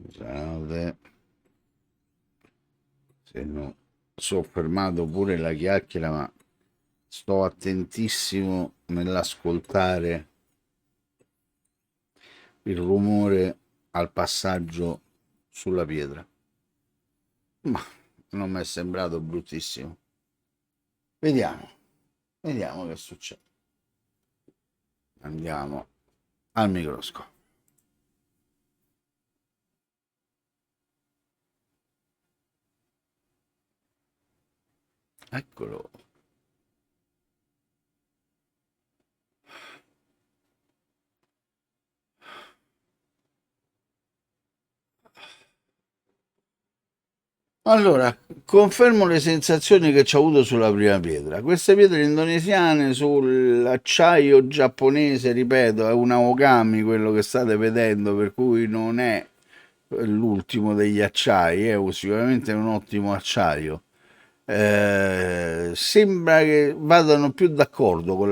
Scusate se non soffermato pure la chiacchiera, ma sto attentissimo nell'ascoltare il rumore al passaggio sulla pietra. Ma non mi è sembrato bruttissimo. Vediamo, vediamo che succede. Andiamo al microscopio. Eccolo. Allora, confermo le sensazioni che ci ho avuto sulla prima pietra. Queste pietre indonesiane sull'acciaio giapponese, ripeto, è un Aokami quello che state vedendo, per cui non è l'ultimo degli acciai, è sicuramente un ottimo acciaio. Sembra che vadano più d'accordo con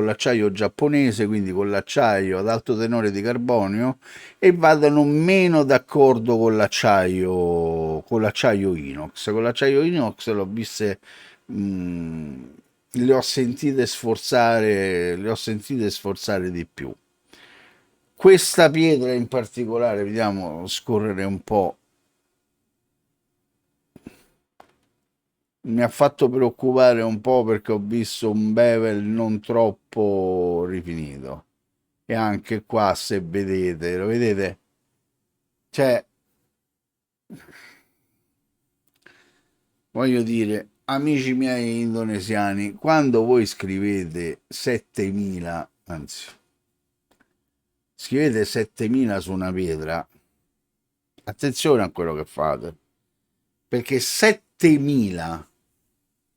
l'acciaio giapponese, quindi con l'acciaio ad alto tenore di carbonio, e vadano meno d'accordo con l'acciaio inox. Con l'acciaio inox l'ho viste, mh, le ho sentite sforzare di più. Questa pietra in particolare, vediamo scorrere un po', mi ha fatto preoccupare un po' perché ho visto un bevel non troppo rifinito. E anche qua, se vedete, lo vedete? Cioè, voglio dire, amici miei indonesiani, quando voi scrivete 7000, anzi, scrivete 7000 su una pietra, attenzione a quello che fate, perché 7000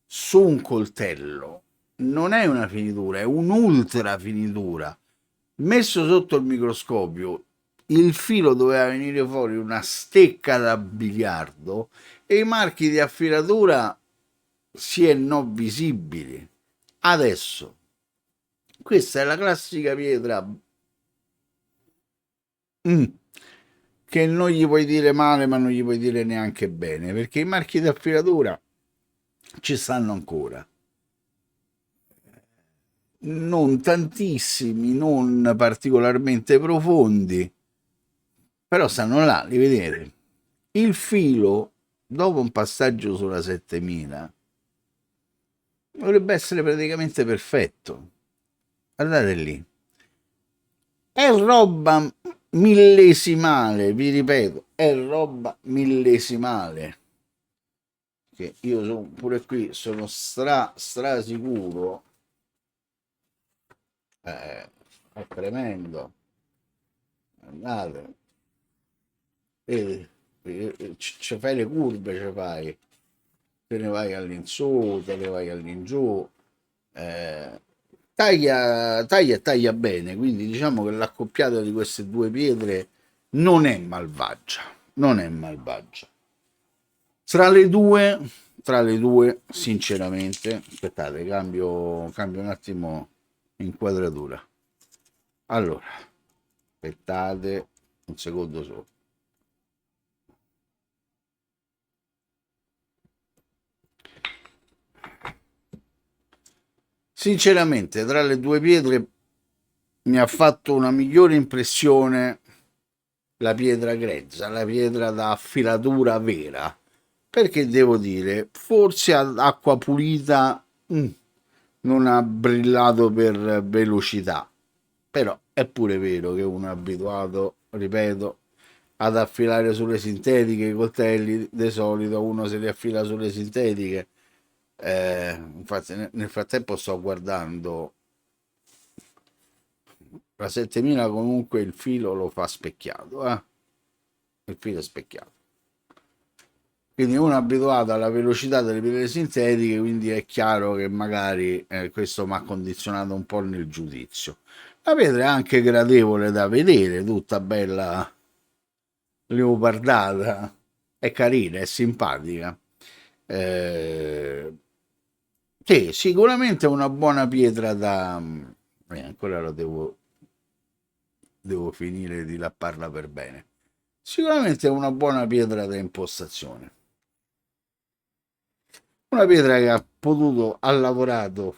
su un coltello non è una finitura, è un'ultra finitura. Messo sotto il microscopio, il filo doveva venire fuori una stecca da biliardo e i marchi di affilatura si è no visibili. Adesso, questa è la classica pietra, mm, che non gli puoi dire male, ma non gli puoi dire neanche bene, perché i marchi di affilatura ci stanno ancora. Non tantissimi, non particolarmente profondi, però stanno là, li vedete. Il filo, dopo un passaggio sulla 7000, dovrebbe essere praticamente perfetto. Guardate lì. È roba millesimale, vi ripeto, è roba millesimale. Che io sono pure qui, sono stra sicuro. È tremendo. Guardate, vedi, ci fai le curve, ci fai. Te ne vai all'insù, te ne vai all'ingiù. eh, taglia e taglia bene, quindi diciamo che l'accoppiata di queste due pietre non è malvagia, non è malvagia. Tra le due, sinceramente, aspettate, cambio un attimo inquadratura. Allora, aspettate un secondo solo. Sinceramente, tra le due pietre mi ha fatto una migliore impressione la pietra grezza, la pietra da affilatura vera, perché devo dire, forse ad acqua pulita non ha brillato per velocità, però è pure vero che uno è abituato, ripeto, ad affilare sulle sintetiche, i coltelli di solito uno se li affila sulle sintetiche. Infatti nel frattempo sto guardando la 7000, comunque il filo lo fa specchiato, il filo è specchiato. Quindi uno è abituato alla velocità delle pietre sintetiche, quindi è chiaro che magari questo mi ha condizionato un po' nel giudizio. La pietra è anche gradevole da vedere, tutta bella leopardata, è carina, è simpatica. Eh, sì, sicuramente è una buona pietra da... ancora lo devo finire di lapparla per bene. Sicuramente è una buona pietra da impostazione. Una pietra che ha lavorato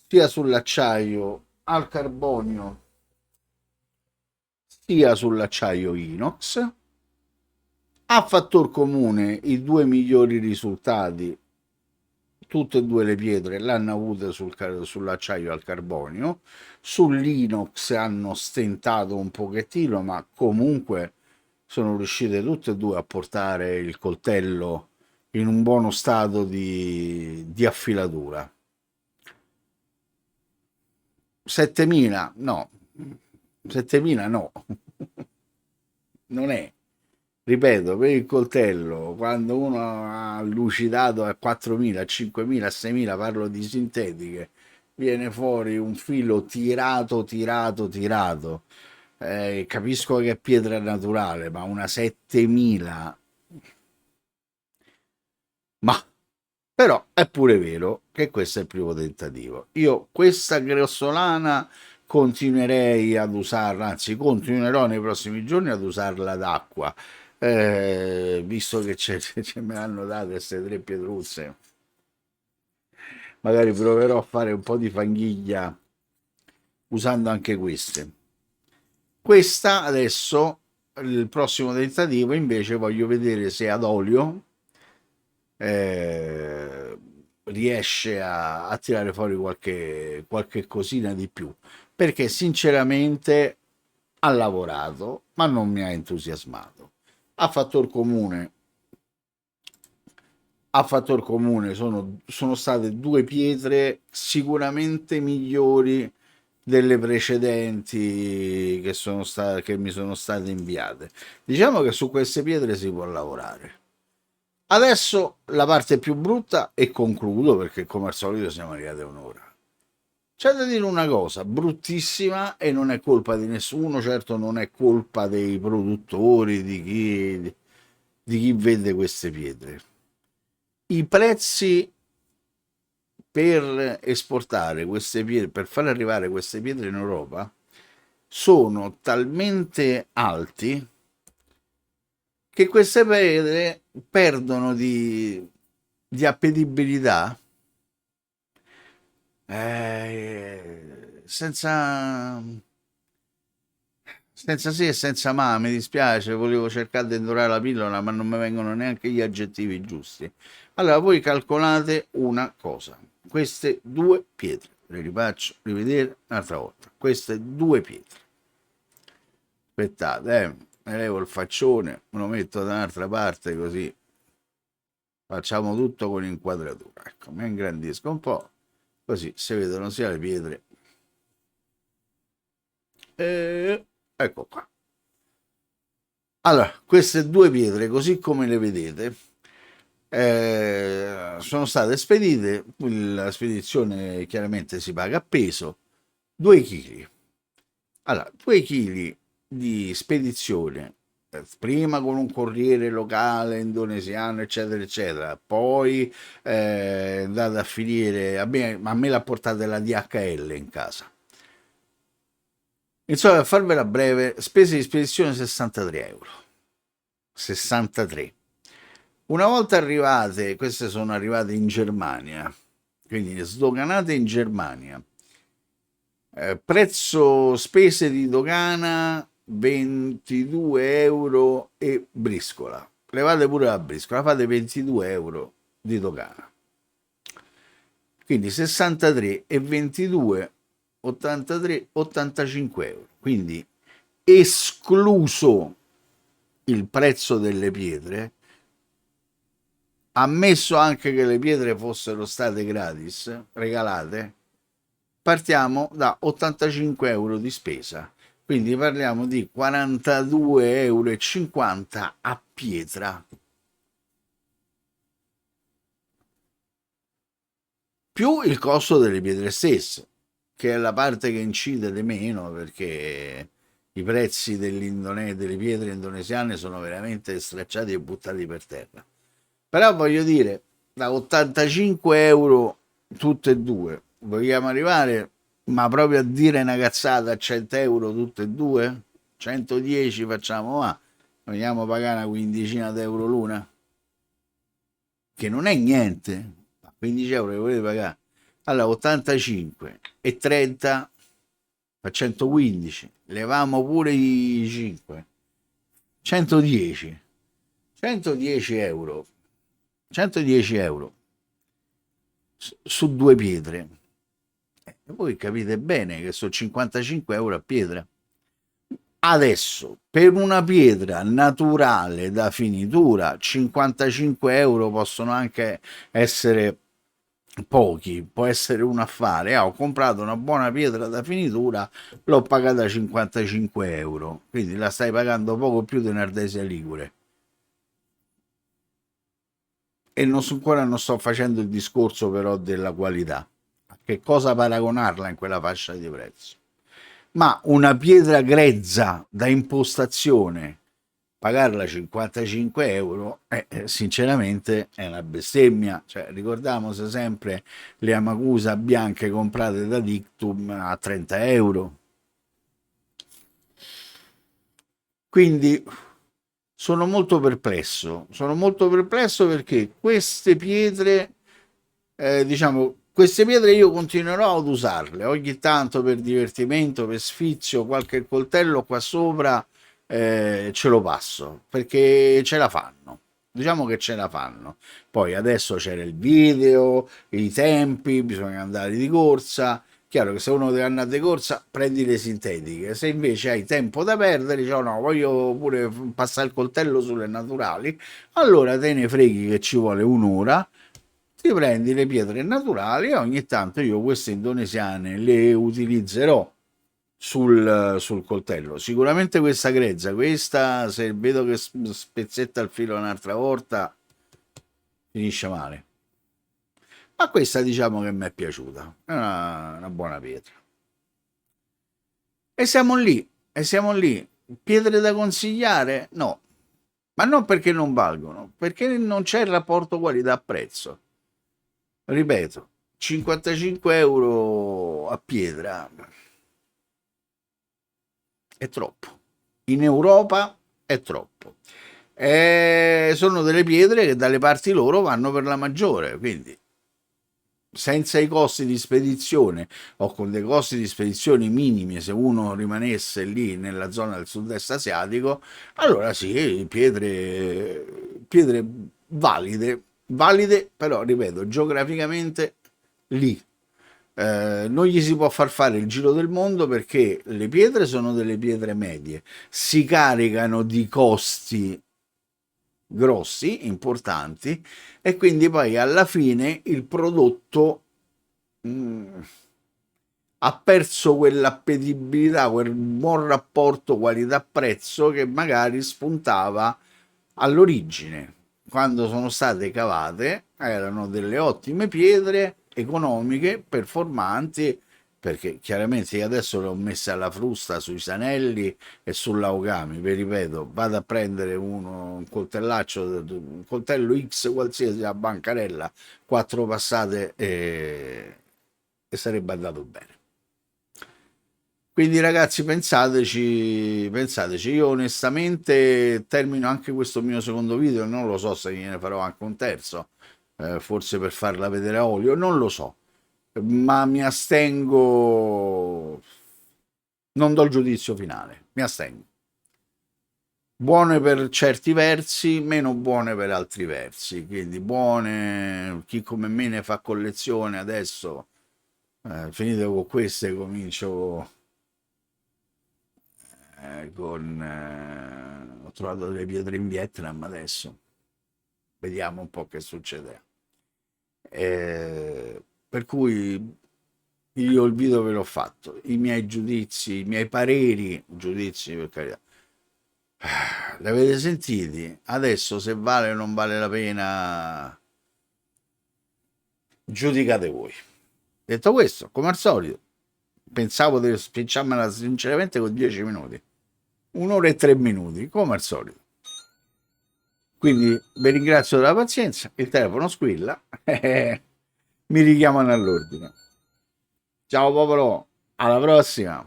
sia sull'acciaio al carbonio sia sull'acciaio inox. A fattor comune i due migliori risultati, tutte e due le pietre l'hanno avuta sull'acciaio al carbonio. Sull'inox hanno stentato un pochettino, ma comunque sono riuscite tutte e due a portare il coltello in un buono stato di affilatura. 7000 no, 7000 no, non è. ripeto, per il coltello, quando uno ha lucidato a 4.000, a 5.000, a 6.000, parlo di sintetiche, viene fuori un filo tirato, tirato, tirato. Capisco che è pietra naturale, ma una 7.000, ma però è pure vero che questo è il primo tentativo. Io questa grossolana continuerei ad usarla, anzi continuerò nei prossimi giorni ad usarla d'acqua, visto che me l'hanno date queste tre pietruzze, magari proverò a fare un po' di fanghiglia usando anche queste. Questa adesso, il prossimo tentativo invece voglio vedere se ad olio eh, riesce a tirare fuori qualche cosina di più, perché sinceramente ha lavorato, ma non mi ha entusiasmato. A fattor comune, a fattor comune sono state due pietre sicuramente migliori delle precedenti che mi sono state inviate. Diciamo che su queste pietre si può lavorare. Adesso la parte più brutta e concludo perché come al solito siamo arrivati a un'ora. C'è da dire una cosa bruttissima e non è colpa di nessuno, certo non è colpa dei produttori, di chi vende queste pietre. I prezzi per esportare queste pietre, per far arrivare queste pietre in Europa, sono talmente alti che queste pietre perdono di appetibilità senza, senza sì e senza ma. Mi dispiace, volevo cercare di indorare la pillola, ma non mi vengono neanche gli aggettivi giusti. Allora, voi calcolate una cosa: queste due pietre, le rifaccio rivedere un'altra volta. Queste due pietre, aspettate, me levo il faccione, me lo metto da un'altra parte così facciamo tutto con inquadratura. Ecco, mi ingrandisco un po', così si vedono sia le pietre. Ecco qua. Allora, queste due pietre, così come le vedete, sono state spedite. La spedizione chiaramente si paga a peso, 2 kg. Allora, 2 kg di spedizione, prima con un corriere locale indonesiano, eccetera, eccetera, poi è andata a finire, a me l'ha portata la DHL in casa. Insomma, a farvela breve, spese di spedizione 63 euro. 63. Una volta arrivate, queste sono arrivate in Germania, quindi sdoganate in Germania. Prezzo spese di dogana 22 euro e briscola. Levate pure la briscola, fate 22 euro di dogana. Quindi 63 e 22, 83, 85 euro. Quindi escluso il prezzo delle pietre, ammesso anche che le pietre fossero state gratis, regalate, partiamo da 85 euro di spesa. Quindi parliamo di 42,50 euro a pietra. Più il costo delle pietre stesse, che è la parte che incide di meno perché i prezzi delle pietre indonesiane sono veramente stracciati e buttati per terra. Però voglio dire, da 85 euro tutte e due, vogliamo arrivare, ma proprio a dire una cazzata, a 100 euro tutte e due? 110 facciamo, ma vogliamo pagare una quindicina d'euro l'una? Che non è niente, ma 15 euro che volete pagare. Allora 85 e 30 fa 115, levamo pure i 5, 110, 110 euro, 110 euro su due pietre. Voi capite bene che sono 55 euro a pietra. Adesso, per una pietra naturale da finitura, 55 euro possono anche essere pochi, può essere un affare. Ho comprato una buona pietra da finitura, l'ho pagata 55 euro, quindi la stai pagando poco più di un'ardesia ligure. e ancora non sto facendo il discorso però della qualità. A che cosa paragonarla in quella fascia di prezzo? Ma una pietra grezza da impostazione, pagarla 55 euro, sinceramente è una bestemmia. Cioè, ricordiamoci sempre le Amakusa bianche comprate da Dictum a 30 euro. Quindi sono molto perplesso perché queste pietre, diciamo, queste pietre io continuerò ad usarle ogni tanto per divertimento, per sfizio, qualche coltello qua sopra ce lo passo perché ce la fanno. Diciamo che ce la fanno. Poi adesso c'era il video, i tempi, bisogna andare di corsa. Chiaro che se uno deve andare di corsa, prendi le sintetiche. Se invece hai tempo da perdere, dici, oh no, voglio pure passare il coltello sulle naturali, allora te ne freghi che ci vuole un'ora, ti prendi le pietre naturali e ogni tanto io queste indonesiane le utilizzerò sul coltello. Sicuramente questa grezza, questa se vedo che spezzetta il filo un'altra volta, finisce male. Ma questa diciamo che mi è piaciuta, è una buona pietra. E siamo lì, e siamo lì. Pietre da consigliare? No, ma non perché non valgono, perché non c'è il rapporto qualità-prezzo. Ripeto, 55 euro a pietra è troppo. In Europa è troppo. Sono delle pietre che dalle parti loro vanno per la maggiore, quindi senza i costi di spedizione o con dei costi di spedizione minimi, se uno rimanesse lì nella zona del sud-est asiatico, allora sì, pietre valide, valide, però ripeto, geograficamente lì. Non gli si può far fare il giro del mondo perché le pietre sono delle pietre medie, si caricano di costi grossi, importanti, e quindi poi alla fine il prodotto ha perso quell'appetibilità, quel buon rapporto qualità-prezzo che magari spuntava all'origine. Quando sono state cavate erano delle ottime pietre, economiche, performanti, perché chiaramente io adesso le ho messe alla frusta sui Sanelli e sull'Aogami, vi ripeto, vado a prendere un coltellaccio, un coltello X qualsiasi a bancarella, quattro passate e sarebbe andato bene. Quindi ragazzi pensateci, pensateci, io onestamente termino anche questo mio secondo video, non lo so se ne farò anche un terzo, forse per farla vedere a olio, non lo so, ma mi astengo, non do il giudizio finale, mi astengo. Buone per certi versi, meno buone per altri versi, quindi buone, chi come me ne fa collezione adesso, finite con queste comincio ho trovato delle pietre in Vietnam adesso, vediamo un po' che succederà. Per cui io il video ve l'ho fatto, i miei giudizi, i miei pareri, giudizi per carità, li avete sentiti? Adesso se vale o non vale la pena, giudicate voi. Detto questo, come al solito, pensavo di spicciarmela sinceramente con 10 minuti. Un'ora e 3 minuti, come al solito. Quindi vi ringrazio della pazienza, il telefono squilla, mi richiamano all'ordine. Ciao popolo, alla prossima!